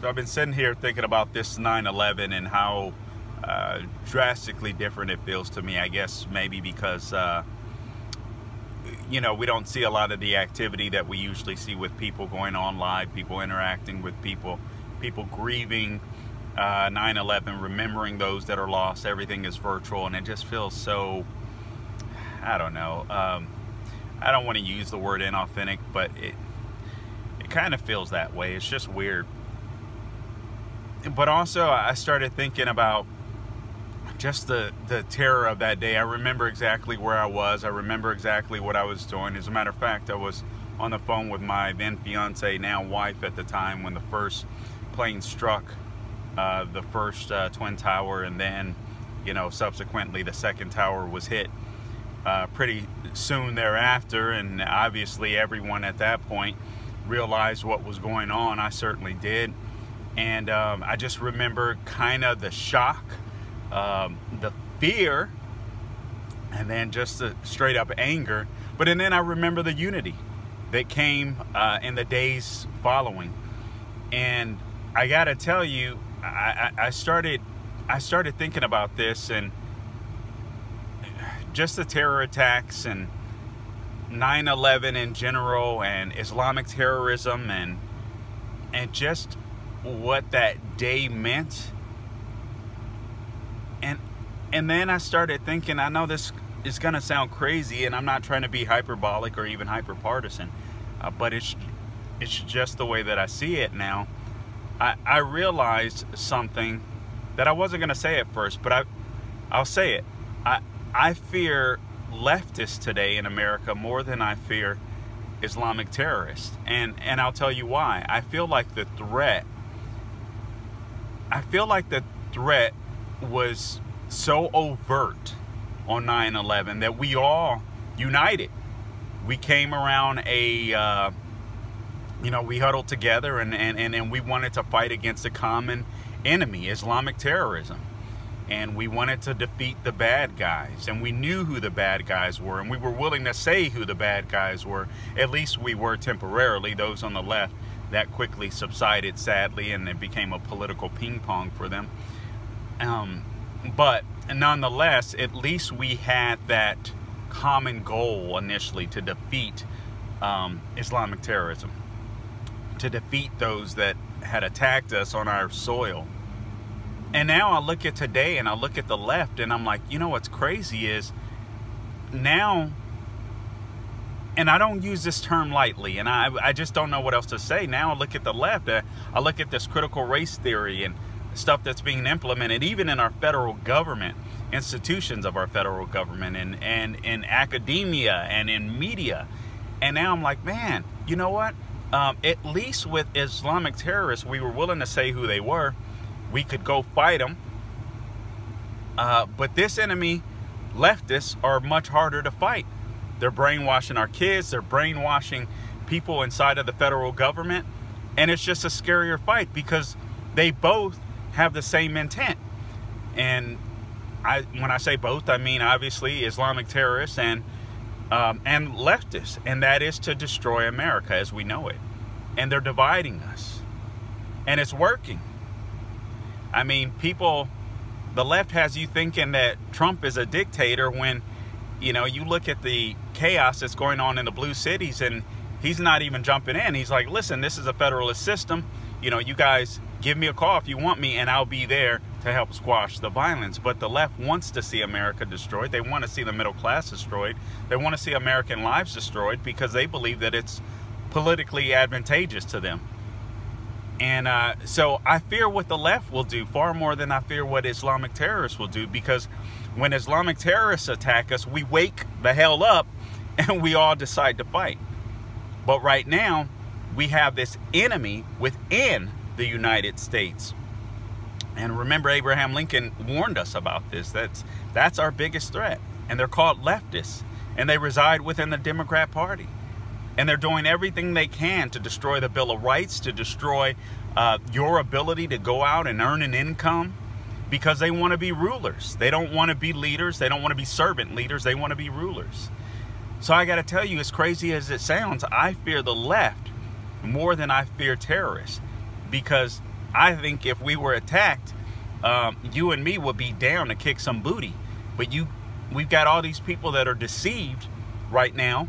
So I've been sitting here thinking about this 9/11 and how drastically different it feels to me. I guess maybe because, you know, we don't see a lot of the activity that we usually see with people going on live, people interacting with people, people grieving 9/11, remembering those that are lost. Everything is virtual, and it just feels so, I don't know. I don't want to use the word inauthentic, but it kind of feels that way. It's just weird. But also, I started thinking about just the terror of that day. I remember exactly where I was. I remember exactly what I was doing. As a matter of fact, I was on the phone with my then fiance, now wife at the time, when the first plane struck the first Twin Tower, and then, you know, subsequently the second tower was hit pretty soon thereafter. And obviously everyone at that point realized what was going on. I certainly did. And I just remember kind of the shock, the fear, and then just the straight up anger. But and then I remember the unity that came in the days following. And I gotta tell you, I started thinking about this, and just the terror attacks and 9/11 in general, and Islamic terrorism, and just what that day meant. And then I started thinking, I know this is gonna sound crazy, and I'm not trying to be hyperbolic or even hyper partisan, but it's just the way that I see it now. I realized something that I wasn't gonna say at first, but I'll say it. I fear leftists today in America more than I fear Islamic terrorists, and I'll tell you why. I feel like the threat was so overt on 9/11 that we all united. We came around we huddled together and we wanted to fight against a common enemy, Islamic terrorism. And we wanted to defeat the bad guys, and we knew who the bad guys were, and we were willing to say who the bad guys were. At least we were temporarily. Those on the left, that quickly subsided, sadly, and it became a political ping pong for them. But nonetheless, at least we had that common goal initially to defeat Islamic terrorism, to defeat those that had attacked us on our soil. And now I look at today, and I look at the left, and I'm like, you know what's crazy is now, and I don't use this term lightly, and I just don't know what else to say. Now I look at the left, I look at this critical race theory and stuff that's being implemented even in our federal government, institutions of our federal government, and in academia and in media. And now I'm like, man, you know what? At least with Islamic terrorists, we were willing to say who they were. We could go fight them. But this enemy, leftists, are much harder to fight. They're brainwashing our kids. They're brainwashing people inside of the federal government. And it's just a scarier fight because they both have the same intent. And when I say both, I mean obviously Islamic terrorists and leftists. And that is to destroy America as we know it. And they're dividing us. And it's working. I mean, the left has you thinking that Trump is a dictator when, you know, you look at the chaos that's going on in the blue cities, and he's not even jumping in. He's like, listen, this is a federalist system. You know, you guys give me a call if you want me, and I'll be there to help squash the violence. But the left wants to see America destroyed. They want to see the middle class destroyed. They want to see American lives destroyed because they believe that it's politically advantageous to them. And so I fear what the left will do far more than I fear what Islamic terrorists will do, because when Islamic terrorists attack us, we wake the hell up and we all decide to fight. But right now, we have this enemy within the United States. And remember, Abraham Lincoln warned us about this. That's our biggest threat. And they're called leftists. And they reside within the Democrat Party. And they're doing everything they can to destroy the Bill of Rights, to destroy your ability to go out and earn an income, because they want to be rulers. They don't want to be leaders. They don't want to be servant leaders. They want to be rulers. So I got to tell you, as crazy as it sounds, I fear the left more than I fear terrorists, because I think if we were attacked, you and me would be down to kick some booty. But we've got all these people that are deceived right now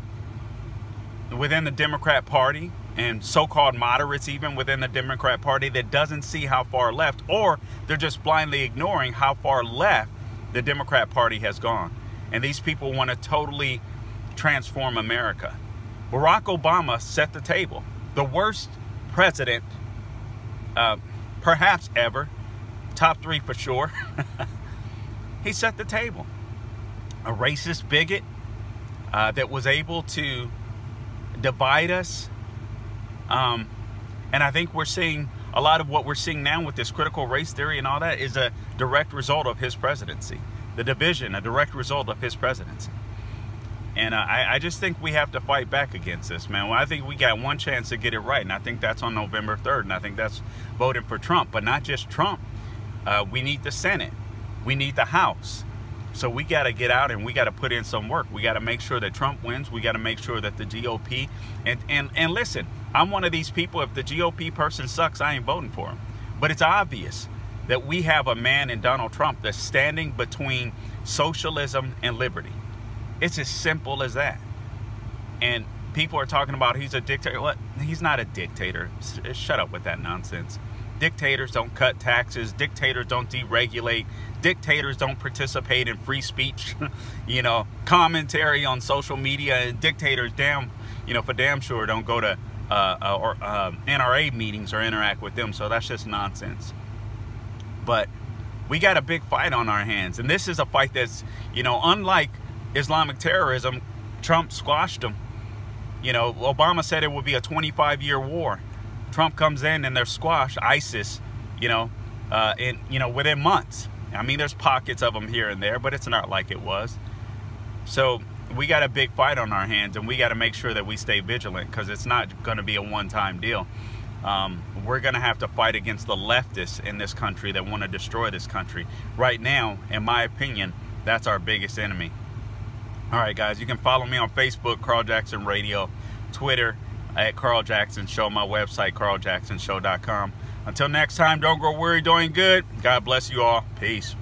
within the Democrat Party, and so-called moderates even within the Democrat Party, that doesn't see how far left, or they're just blindly ignoring how far left the Democrat Party has gone. And these people want to totally transform America. Barack Obama set the table. The worst president, perhaps ever, top 3 for sure. He set the table. A racist bigot that was able to divide us. And I think we're seeing a lot of what we're seeing now with this critical race theory and all that is a direct result of his presidency. The division, a direct result of his presidency. And I just think we have to fight back against this, man. Well, I think we got one chance to get it right, and I think that's on November 3rd, and I think that's voting for Trump. But not just Trump. We need the Senate. We need the House. So we got to get out and we got to put in some work. We got to make sure that Trump wins. We got to make sure that the GOP, and listen, I'm one of these people, if the GOP person sucks, I ain't voting for him. But it's obvious that we have a man in Donald Trump that's standing between socialism and liberty. It's as simple as that. And people are talking about he's a dictator. What? He's not a dictator. Shut up with that nonsense. Dictators don't cut taxes. Dictators don't deregulate. Dictators don't participate in free speech, commentary on social media. And dictators, for damn sure don't go to NRA meetings or interact with them. So that's just nonsense. But we got a big fight on our hands. And this is a fight that's, unlike Islamic terrorism, Trump squashed them. Obama said it would be a 25-year war. Trump comes in and they're squashed, ISIS, within months. I mean, there's pockets of them here and there, but it's not like it was. So we got a big fight on our hands, and we got to make sure that we stay vigilant, because it's not going to be a one-time deal. We're going to have to fight against the leftists in this country that want to destroy this country. Right now, in my opinion, that's our biggest enemy. All right, guys, you can follow me on Facebook, Carl Jackson Radio, Twitter at Carl Jackson Show, my website, carljacksonshow.com. Until next time, don't grow weary doing good. God bless you all. Peace.